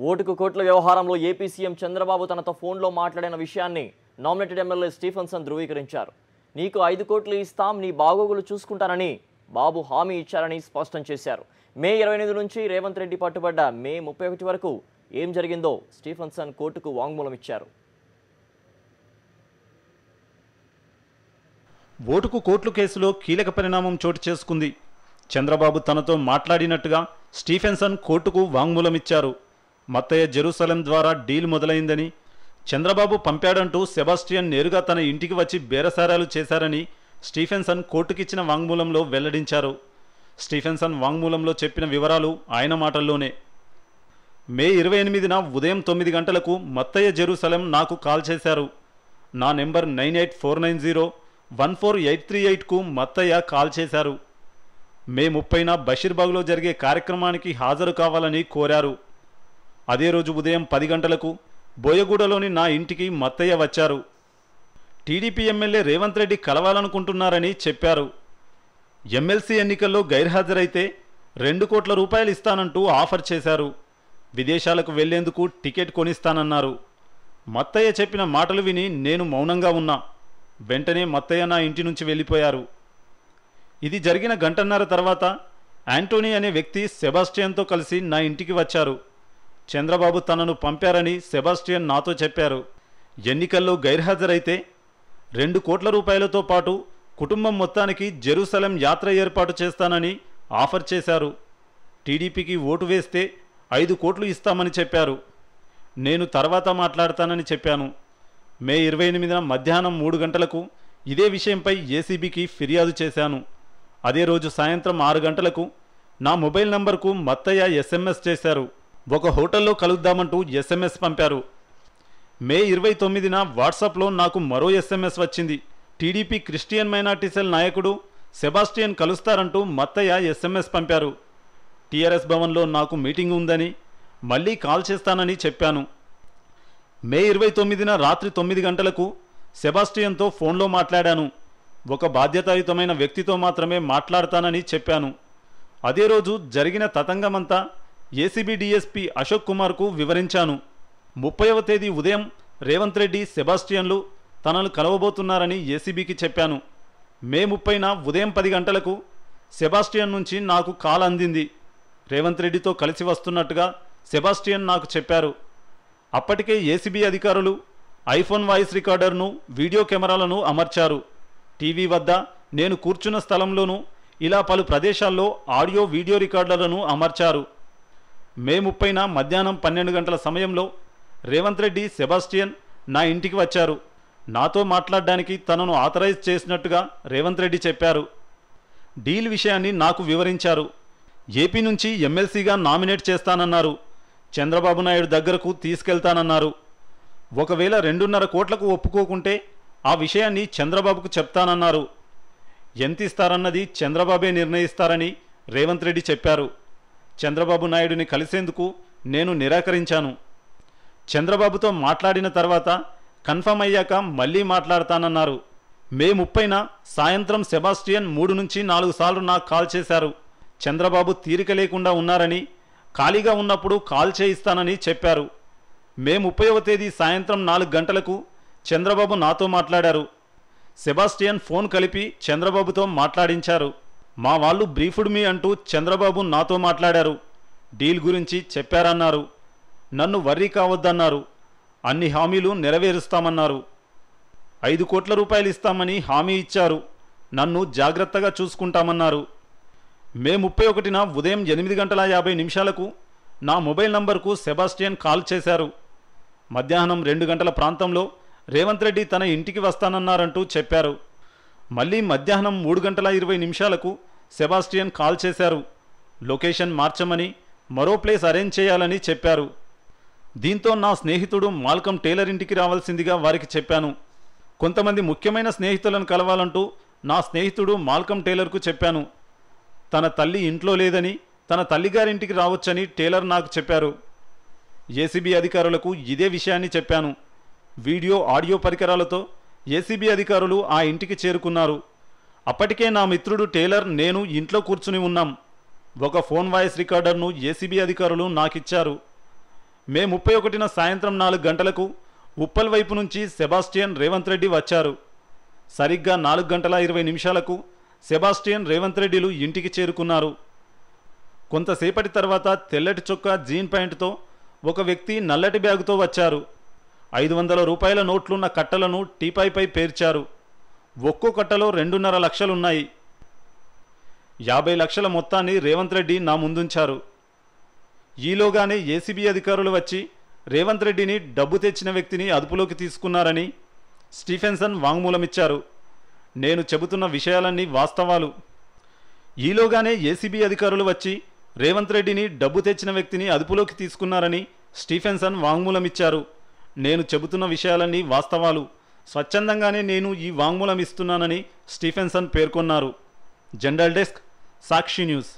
ఓటుకు కోట్ల వ్యవహారంలో ఏపీ సీఎం చంద్రబాబు తనతో ఫోన్లో మాట్లాడిన విషయాన్ని నామినేటెడ్ ఎమ్మెల్యే స్టీఫెన్సన్ ధృవీకరించారు. నీకు 5 కోట్లు ఇస్తాం, నీ బాగోగులు చూసుకుంటానని బాబు హామీ ఇచ్చారని స్పష్టం చేశారు. మే 28 నుంచి రేవంత్ రెడ్డి పట్టుబడ్డ మే 31 వరకు ఏం జరిగిందో స్టీఫెన్సన్ కోర్టుకు వాంగ్మూలం ఇచ్చారు. ఓటుకు కోట్లు కేసులో కీలక పరిణామం చోటు చేసుకుంది. చంద్రబాబు తనతో మాట్లాడినట్టుగా స్టీఫెన్సన్ కోర్టుకు వాంగ్మూలం ఇచ్చారు. మత్తయ్య జెరూసలేం ద్వారా డీల్ మొదలైందని, చంద్రబాబు పంపాడంటూ సెబాస్టియన్ నేరుగా తన ఇంటికి వచ్చి బేరసారాలు చేశారని స్టీఫెన్సన్ కోర్టుకిచ్చిన వాంగ్మూలంలో వెల్లడించారు. స్టీఫెన్సన్ వాంగ్మూలంలో చెప్పిన వివరాలు ఆయన మాటల్లోనే. మే 28న ఉదయం 9 గంటలకు మత్తయ్య జెరూసలేం నాకు కాల్ చేశారు. నా నెంబర్ 9849014838కు మత్తయ్య కాల్ చేశారు. మే 30న బషీర్బాగ్లో జరిగే కార్యక్రమానికి హాజరు కావాలని కోరారు. అదే రోజు ఉదయం 10 గంటలకు బోయగూడలోని నా ఇంటికి మత్తయ్య వచ్చారు. టీడీపీ ఎమ్మెల్యే రేవంత్ రెడ్డి కలవాలనుకుంటున్నారని చెప్పారు. ఎమ్మెల్సీ ఎన్నికల్లో గైర్హాజరైతే 2 కోట్ల రూపాయలు ఇస్తానంటూ ఆఫర్ చేశారు. విదేశాలకు వెళ్లేందుకు టికెట్ కొనిస్తానన్నారు. మత్తయ్య చెప్పిన మాటలు విని నేను మౌనంగా ఉన్నా. వెంటనే మత్తయ్య నా ఇంటి నుంచి వెళ్ళిపోయారు. ఇది జరిగిన గంటన్నర తర్వాత యాంటోనీ అనే వ్యక్తి సెబాస్టియన్తో కలిసి నా ఇంటికి వచ్చారు. చంద్రబాబు తనను పంపారని సెబాస్టియన్ నాతో చెప్పారు. ఎన్నికల్లో గైర్హాజరైతే 2 కోట్ల రూపాయలతో పాటు కుటుంబం మొత్తానికి జెరూసలేం యాత్ర ఏర్పాటు చేస్తానని ఆఫర్ చేశారు. టీడీపీకి ఓటు వేస్తే 5 కోట్లు ఇస్తామని చెప్పారు. నేను తర్వాత మాట్లాడతానని చెప్పాను. మే 28న మధ్యాహ్నం 3 గంటలకు ఇదే విషయంపై ఏసీబీకి ఫిర్యాదు చేశాను. అదే రోజు సాయంత్రం 6 గంటలకు నా మొబైల్ నంబర్కు మత్తయ్య ఎస్ఎంఎస్ చేశారు. ఒక హోటల్లో కలుద్దామంటూ ఎస్ఎంఎస్ పంపారు. మే 29న వాట్సాప్లో నాకు మరో ఎస్ఎంఎస్ వచ్చింది. టీడీపీ క్రిస్టియన్ మైనార్టీ సెల్ నాయకుడు సెబాస్టియన్ కలుస్తారంటూ మత్తయ్య ఎస్ఎంఎస్ పంపారు. టీఆర్ఎస్ భవన్లో నాకు మీటింగ్ ఉందని, మళ్ళీ కాల్ చేస్తానని చెప్పాను. మే 29న రాత్రి 9 గంటలకు సెబాస్టియన్తో ఫోన్లో మాట్లాడాను. ఒక బాధ్యతాయుతమైన వ్యక్తితో మాత్రమే మాట్లాడతానని చెప్పాను. అదే రోజు జరిగిన తతంగమంతా ఏసీబీ డీఎస్పీ అశోక్ కుమార్కు వివరించాను. 30వ తేదీ ఉదయం రేవంత్ రెడ్డి సెబాస్టియన్లు తనను కలవబోతున్నారని ఏసీబీకి చెప్పాను. మే 30న ఉదయం 10 గంటలకు సెబాస్టియన్ నుంచి నాకు కాల్ అందింది. రేవంత్ రెడ్డితో కలిసి వస్తున్నట్టుగా సెబాస్టియన్ నాకు చెప్పారు. అప్పటికే ఏసీబీ అధికారులు ఐఫోన్ వాయిస్ రికార్డర్ను, వీడియో కెమెరాలను అమర్చారు. టీవీ వద్ద, నేను కూర్చున్న స్థలంలోనూ ఇలా పలు ప్రదేశాల్లో ఆడియో వీడియో రికార్డర్లను అమర్చారు. మే 30న మధ్యాహ్నం 12 గంటల సమయంలో రేవంత్ రెడ్డి సెబాస్టియన్ నా ఇంటికి వచ్చారు. నాతో మాట్లాడడానికి తనను ఆథరైజ్ చేసినట్టుగా రేవంత్ రెడ్డి చెప్పారు. డీల్ విషయాన్ని నాకు వివరించారు. ఏపీ నుంచి ఎమ్మెల్సీగా నామినేట్ చేస్తానన్నారు. చంద్రబాబు నాయుడు దగ్గరకు తీసుకెళ్తానన్నారు. ఒకవేళ 2.5 కోట్లకు ఒప్పుకోకుంటే ఆ విషయాన్ని చంద్రబాబుకు చెప్తానన్నారు. ఎంత ఇస్తారన్నది చంద్రబాబే నిర్ణయిస్తారని రేవంత్ రెడ్డి చెప్పారు. చంద్రబాబు నాయుడిని కలిసేందుకు నేను నిరాకరించాను. చంద్రబాబుతో మాట్లాడిన తర్వాత కన్ఫర్మ్ అయ్యాక మళ్ళీ మాట్లాడతానన్నారు. మే 30న సాయంత్రం సెబాస్టియన్ 3 నుంచి 4 సార్లు నాకు కాల్ చేశారు. చంద్రబాబు తీరిక లేకుండా ఉన్నారని, ఖాళీగా ఉన్నప్పుడు కాల్ చేయిస్తానని చెప్పారు. మే 30వ తేదీ సాయంత్రం 4 గంటలకు చంద్రబాబు నాతో మాట్లాడారు. సెబాస్టియన్ ఫోన్ కలిపి చంద్రబాబుతో మాట్లాడించారు. మా వాళ్ళు బ్రీఫ్డ్ మీ అంటూ చంద్రబాబు నాతో మాట్లాడారు. డీల్ గురించి చెప్పారన్నారు. నన్ను వర్రీ కావద్దన్నారు. అన్ని హామీలు నెరవేరుస్తామన్నారు. 5 కోట్ల రూపాయలు ఇస్తామని హామీ ఇచ్చారు. నన్ను జాగ్రత్తగా చూసుకుంటామన్నారు. మే 31న ఉదయం 8:50 నా మొబైల్ నంబర్కు సెబాస్టియన్ కాల్ చేశారు. మధ్యాహ్నం 2 గంటల ప్రాంతంలో రేవంత్ రెడ్డి తన ఇంటికి వస్తానన్నారంటూ చెప్పారు. మళ్ళీ మధ్యాహ్నం 3:20 సెబాస్టియన్ కాల్ చేశారు. లొకేషన్ మార్చమని, మరో ప్లేస్ అరేంజ్ చేయాలని చెప్పారు. దీంతో నా స్నేహితుడు మాల్కమ్ టేలర్ ఇంటికి రావాల్సిందిగా వారికి చెప్పాను. కొంతమంది ముఖ్యమైన స్నేహితులను కలవాలంటూ నా స్నేహితుడు మాల్కమ్ టేలర్కు చెప్పాను. తన తల్లి ఇంట్లో లేదని, తన తల్లిగారింటికి రావచ్చని టేలర్ నాకు చెప్పారు. ఏసీబీ అధికారులకు ఇదే విషయాన్ని చెప్పాను. వీడియో, ఆడియో పరికరాలతో ఏసీబీ అధికారులు ఆ ఇంటికి చేరుకున్నారు. అప్పటికే నా మిత్రుడు టేలర్, నేను ఇంట్లో కూర్చుని ఉన్నాం. ఒక ఫోన్ వాయిస్ రికార్డర్ను ఏసీబీ అధికారులు నాకిచ్చారు. మే 31న సాయంత్రం 4 గంటలకు ఉప్పల్ వైపు నుంచి సెబాస్టియన్ రేవంత్ రెడ్డి వచ్చారు. సరిగ్గా 4:20 సెబాస్టియన్ రేవంత్ రెడ్డిలు ఇంటికి చేరుకున్నారు. కొంతసేపటి తర్వాత తెల్లటి చొక్కా జీన్ ప్యాంటుతో ఒక వ్యక్తి నల్లటి బ్యాగుతో వచ్చారు. 500 రూపాయల నోట్లున్న కట్టలను టీపాయ్పై పేర్చారు. ఒక్కో కట్టలో 2.5 లక్షలున్నాయి. 50 లక్షల మొత్తాన్ని రేవంత్ రెడ్డి నా ముందుంచారు. ఈలోగానే ఏసీబీ అధికారులు వచ్చి రేవంత్ రెడ్డిని డబ్బు తెచ్చిన వ్యక్తిని అదుపులోకి తీసుకున్నారని స్టీఫెన్సన్ వాంగ్మూలమిచ్చారు. నేను చెబుతున్న విషయాలన్నీ వాస్తవాలు. ఈలోగానే ఏసీబీ అధికారులు వచ్చి రేవంత్ రెడ్డిని డబ్బు తెచ్చిన వ్యక్తిని అదుపులోకి తీసుకున్నారని స్టీఫెన్సన్ వాంగ్మూలమిచ్చారు. నేను చెబుతున్న విషయాలన్నీ వాస్తవాలు. స్వచ్ఛందంగానే నేను ఈ వాంగ్మూలం ఇస్తున్నానని స్టీఫెన్సన్ పేర్కొన్నారు. జనరల్ డెస్క్, సాక్షి న్యూస్.